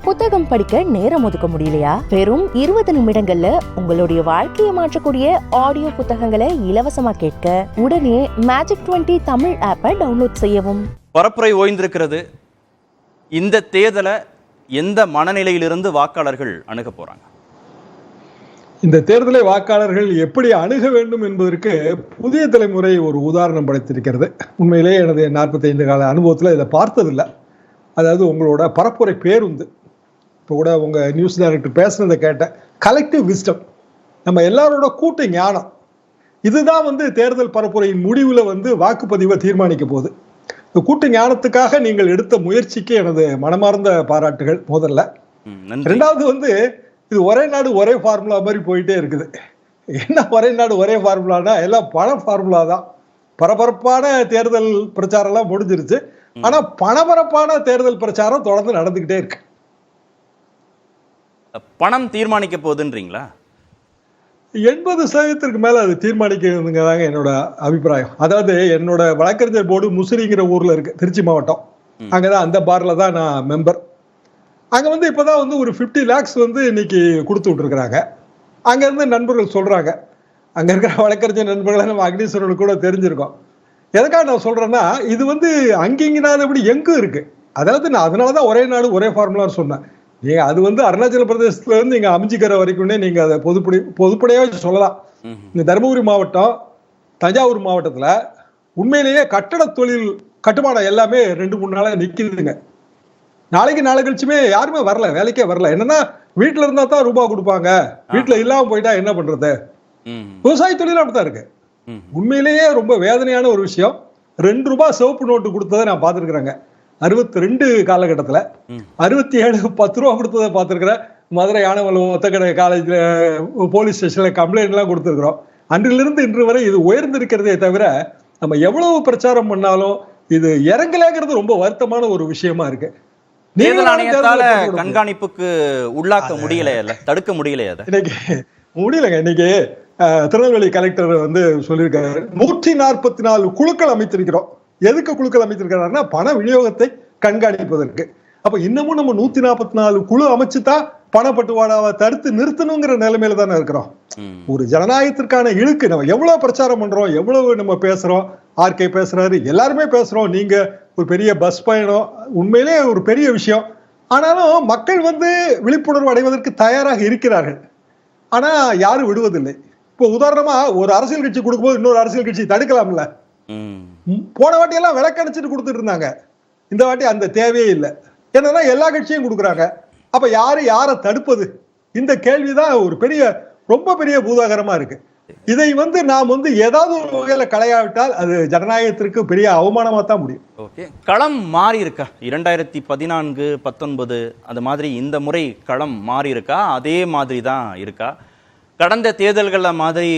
புத்தகம் படிக்க நேரம் ஒதுக்க முடியலையா? வெறும் 20 நிமிடங்கள்ல உங்களுடைய வாழ்க்கையை மாற்றக்கூடிய ஆடியோ புத்தகங்களை இலவசமா கேட்க உடனே மேஜிக் 20 தமிழ் ஆப்பை டவுன்லோட் செய்யவும். பரப்புரை ஓய்ந்திருக்கிறது. இந்த தேர்தலை எந்த மனநிலையிலிருந்து வாக்காளர்கள் அணுக போறாங்க? இந்த தேர்தலை வாக்காளர்கள் எப்படி அணுக வேண்டும் என்பதற்கு புதிய தலைமுறை ஒரு உதாரணம் படைத்திருக்கிறது. உண்மையிலேயே எனது 45 கால அனுபவத்தில் இதை பார்த்ததில்லை. அதாவது உங்களோட பரப்புரை பேருந்து, இப்போ கூட உங்கள் நியூஸ் டைரக்டர் பேசுனதை கேட்டேன். கலெக்டிவ் விஸ்டம், நம்ம எல்லாரோட கூட்டு ஞானம், இதுதான் தேர்தல் பரப்புரையின் முடிவில் வாக்குப்பதிவை தீர்மானிக்க போகுது. இந்த கூட்டு ஞானத்துக்காக நீங்கள் எடுத்த முயற்சிக்கு எனது மனமார்ந்த பாராட்டுகள் முதல்ல. ரெண்டாவது இது ஒரே நாடு ஒரே ஃபார்முலா மாதிரி போயிட்டே இருக்குது. என்ன ஒரே நாடு ஒரே ஃபார்முலானா எல்லாம் பண ஃபார்முலா தான். பரபரப்பான தேர்தல் பிரச்சாரம்லாம் முடிஞ்சிருச்சு. ஆனா பணபரப்பான தேர்தல் பிரச்சாரம் தொடர்ந்து நடந்துகிட்டே இருக்கு. பணம் தீர்மானிக்க போகுதுன்றீங்களா? 80% மேல அது தீர்மானிக்கிறதுங்க தாங்க என்னோட அபிப்பிராயம். அதாவது என்னோட வழக்கறிஞர் போர்டு முசிறிங்கிற ஊர்ல இருக்கு, திருச்சி மாவட்டம். அங்கதான், அந்த பார்ல தான் நான் மெம்பர். அங்க இப்பதான் ஒரு 50 lakhs இன்னைக்கு கொடுத்து விட்டுருக்குறாங்க. அங்க இருந்து நண்பர்கள் சொல்றாங்க, அங்க இருக்கிற வழக்கறிஞர் நண்பர்களை நம்ம அக்னீஸ்வரனுக்கு கூட தெரிஞ்சிருக்கோம். எதுக்காக நான் சொல்றேன்னா, இது அங்கிங்கனாதபடி எங்கும் இருக்கு. அதாவது நான் அதனாலதான் ஒரே நாடு ஒரே ஃபார்முலான்னு சொன்னேன். நீங்க அது அருணாச்சல பிரதேசத்துல இருந்து நீங்க அமைஞ்சிக்கிற வரைக்கும்னே நீங்க அதை பொதுப்படையாக சொல்லலாம். இந்த தருமபுரி மாவட்டம், தஞ்சாவூர் மாவட்டத்துல உண்மையிலேயே கட்டட தொழில் கட்டுமானம் எல்லாமே 2-3 நாளா நிக்குதுங்க. நாளை கழிச்சுமே யாருமே வரல, வேலைக்கே வரல. என்னன்னா வீட்டுல இருந்தா தான் ரூபாய் கொடுப்பாங்க, வீட்டுல இல்லாம போயிட்டா என்ன பண்றது? விவசாய தொழில் அப்படித்தான் இருக்கு. உண்மையிலேயே ரொம்ப வேதனையான ஒரு விஷயம். 2 ரூபாய் சிவப்பு நோட்டு கொடுத்ததை நான் பார்த்துருக்குறேங்க 62 காலகட்டத்துல. 67 10 ரூபா கொடுத்ததை பார்த்துருக்குறேன். மதுரை ஆனவளம் ஒத்தக்கடை காலேஜ்ல போலீஸ் ஸ்டேஷன்ல கம்ப்ளைண்ட் எல்லாம் கொடுத்துருக்குறோம். அன்றிலிருந்து இன்று வரை இது உயர்ந்திருக்கிறதே தவிர நம்ம எவ்வளவு பிரச்சாரம் பண்ணாலும் இது இறங்கலைங்கிறது ரொம்ப வருத்தமான ஒரு விஷயமா இருக்கு. தேர்தல் ஆணையத்தால கண்காணிப்புக்கு உள்ளாக்க முடியலையா, தடுக்க முடியலையா? இன்னைக்கு முடியலங்க. இன்னைக்கு திருநெல்வேலி கலெக்டர் சொல்லியிருக்காரு, 144 குழுக்கள் அமைத்திருக்கிறோம். எதுக்கு குழுக்கள் அமைத்திருக்கிறாருன்னா பண விநியோகத்தை கண்காணிப்பதற்கு. அப்ப இன்னமும் நம்ம 144 குழு அமைச்சுதான் பணப்பட்டுவாடாவை தடுத்து நிறுத்தணுங்கிற நிலைமையில தானே இருக்கிறோம். ஒரு ஜனநாயகத்திற்கான இழுக்கு. நம்ம எவ்வளவு பிரச்சாரம் பண்றோம், எவ்வளவு நம்ம பேசுறோம், ஆர்கே பேசுறாரு, எல்லாருமே பேசுறோம். நீங்க ஒரு பெரிய பஸ் பயணம், உண்மையிலே ஒரு பெரிய விஷயம். ஆனாலும் மக்கள் விழிப்புணர்வு அடைவதற்கு தயாராக இருக்கிறார்கள். ஆனா யாரும் விடுவதில்லை. இப்போ உதாரணமா ஒரு அரசியல் கட்சி கொடுக்கும்போது இன்னொரு அரசியல் கட்சி தடுக்கலாம்ல. போன வாட்டி எல்லாம் விளக்கணிச்சிட்டு கொடுத்துட்டு இருந்தாங்க. இந்த வாட்டி அந்த தேவையே இல்லை. என்னன்னா எல்லா கட்சியும் கொடுக்குறாங்க. அப்ப யாரை தடுப்பது? இந்த கேள்விதான் ஒரு பெரிய, ரொம்ப பெரிய பூதாகரமா இருக்கு. இதை நாம் ஏதாவது ஒரு வகையில களையாவிட்டால் அது ஜனநாயகத்திற்கு பெரிய அவமானமா தான் முடியும். ஓகே, களம் மாறி இருக்கா? 2014, 19 அது மாதிரி இந்த முறை களம் மாறி இருக்கா? அதே மாதிரி தான் இருக்கா? கடந்த தேர்தல்களில் மாதிரி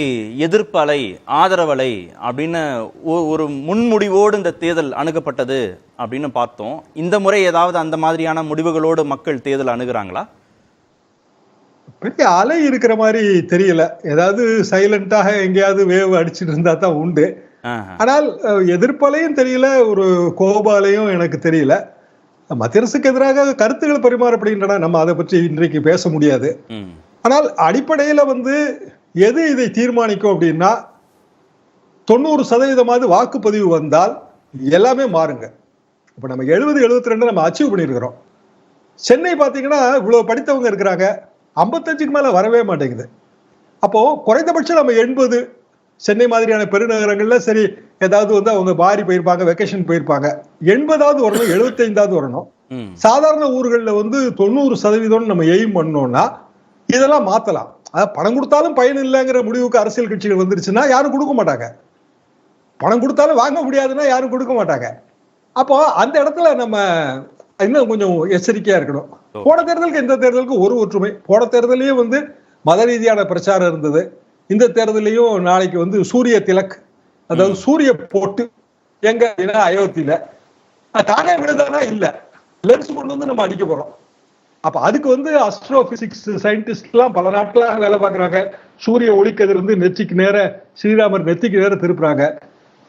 எதிர்ப்பு அலை, ஆதரவலை அப்படின்னு ஒரு முன்முடிவோடு இந்த தேர்தல் அணுகப்பட்டது அப்படின்னு பார்த்தோம். இந்த முறை ஏதாவது அந்த மாதிரியான முடிவுகளோடு மக்கள் தேர்தல் அணுகுறாங்களா? பெரிய அலை இருக்கிற மாதிரி தெரியல. ஏதாவது சைலண்டாக எங்கேயாவது வேவ் அடிச்சுட்டு இருந்தா தான் உண்டு. ஆனால் எதிர்ப்பலையும் தெரியல, ஒரு கோபாலையும் எனக்கு தெரியல. மத்திய அரசுக்கு எதிராக கருத்துக்கள் பரிமாறப்படுகின்றன. நம்ம அதை பற்றி இன்றைக்கு பேச முடியாது. ஆனால் அடிப்படையில எது இதை தீர்மானிக்கும் அப்படின்னா, 90% வாக்குப்பதிவு வந்தால் எல்லாமே மாறுங்க. இப்ப நம்ம 70-72 நம்ம அச்சீவ் பண்ணிருக்கிறோம். சென்னை பாத்தீங்கன்னா இவ்வளவு படித்தவங்க இருக்கிறாங்க, 55க்கு மேல வரவே மாட்டேங்குது. அப்போ குறைந்தபட்சம் நம்ம 80, சென்னை மாதிரியான பெருநகரங்கள்ல சரி ஏதாவது அவங்க பாரி போயிருப்பாங்க, வெக்கேஷன் போயிருப்பாங்க, 80வது வரணும், 75வது வரணும். சாதாரண ஊர்களில் 90% நம்ம எய்ம் பண்ணோம்னா இதெல்லாம் மாத்தலாம். அதாவது பணம் கொடுத்தாலும் பயன் இல்லைங்கிற முடிவுக்கு அரசியல் கட்சிகள் வந்துருச்சுன்னா யாரும் கொடுக்க மாட்டாங்க. பணம் கொடுத்தாலும் வாங்க முடியாதுன்னா யாரும் கொடுக்க மாட்டாங்க. அப்போ அந்த இடத்துல நம்ம இன்னும் கொஞ்சம் எச்சரிக்கையா இருக்கணும். போன தேர்தலுக்கு இந்த தேர்தலுக்கு ஒரு ஒற்றுமை. போன தேர்தலையும் மத ரீதியான பிரச்சாரம் இருந்தது. இந்த தேர்தலையும் நாளைக்கு சூரிய திலக், அதாவது சூரிய போட்டு எங்க அயோத்தியில தானே விழுதானா இல்ல, லென்ஸ் கொண்டு நம்ம அடிக்க போறோம். அப்ப அதுக்கு அஸ்ட்ரோபிசிக்ஸ் சயின்டிஸ்ட் எல்லாம் பல நாட்களாக வேலை பார்க்கறாங்க. சூரிய ஒளிக்கதிர் நெத்திக்கு நேர, ஸ்ரீராமர் நெத்திக்கு நேர திருப்புறாங்க.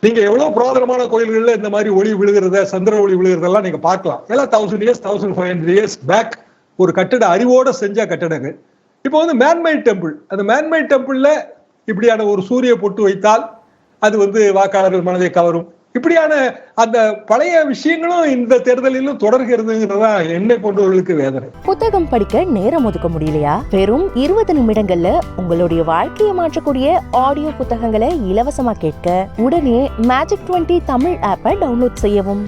நீங்க எவ்வளவு புராதனமான கோயில்கள்ல இந்த மாதிரி ஒளி விழுகிறத, சந்திர ஒளி விழுகிறதெல்லாம் நீங்க பார்க்கலாம். எல்லாம் 1000 years 1500 years பேக் ஒரு கட்டட அறிவோட செஞ்ச கட்டடங்கள். இப்போ வந்து மேன்மேட் டெம்பிள், அந்த மேன்மேட் டெம்பிள்ல இப்படியான ஒரு சூரிய பொட்டு வைத்தால் அது வந்து வாக்காளர்கள் மனதை கவரும். இப்படியான அந்த பழைய விஷயங்களும் இந்த தேர்தலிலும் தொடர்கிறதுங்கிறதா என்னை போன்றவர்களுக்கு வேதனை. புத்தகம் படிக்க நேரம் ஒதுக்க முடியலையா? வெறும் 20 நிமிடங்கள்ல உங்களுடைய வாழ்க்கையை மாற்றக்கூடிய ஆடியோ புத்தகங்களை இலவசமா கேட்க உடனே Magic 20 தமிழ் ஆப்பை டவுன்லோட் செய்யவும்.